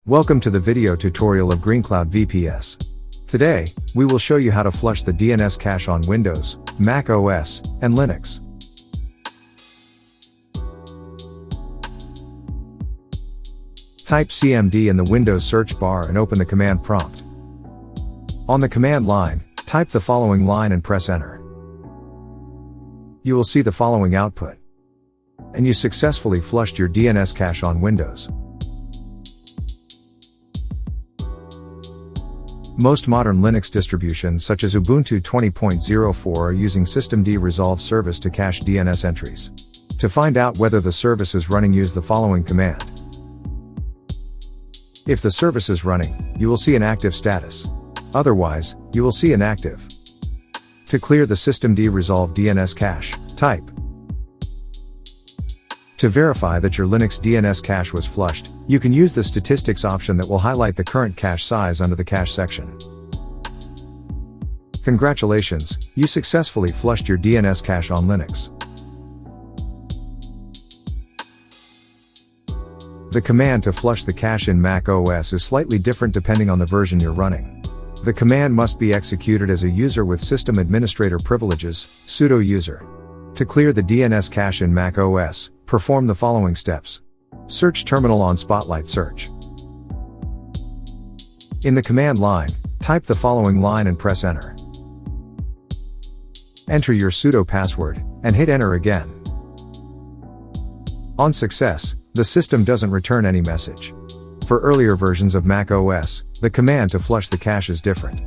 Welcome to the video tutorial of GreenCloud VPS. Today, we will show you how to flush the DNS cache on Windows, macOS, and Linux. Type CMD in the Windows search bar and open the command prompt. On the command line, type the following line and press enter. You will see the following output. And you successfully flushed your DNS cache on Windows. Most modern Linux distributions such as Ubuntu 20.04 are using systemd resolve service to cache DNS entries. To find out whether the service is running, use the following command. If the service is running, you will see an active status. Otherwise, you will see inactive. To clear the systemd resolve DNS cache, type. To verify that your Linux DNS cache was flushed, you can use the statistics option that will highlight the current cache size under the cache section. Congratulations, you successfully flushed your DNS cache on Linux. The command to flush the cache in macOS is slightly different depending on the version you're running. The command must be executed as a user with system administrator privileges, sudo user. To clear the DNS cache in macOS, perform the following steps. Search terminal on Spotlight Search. In the command line, type the following line and press enter. Enter your sudo password, and hit enter again. On success, the system doesn't return any message. For earlier versions of macOS, the command to flush the cache is different.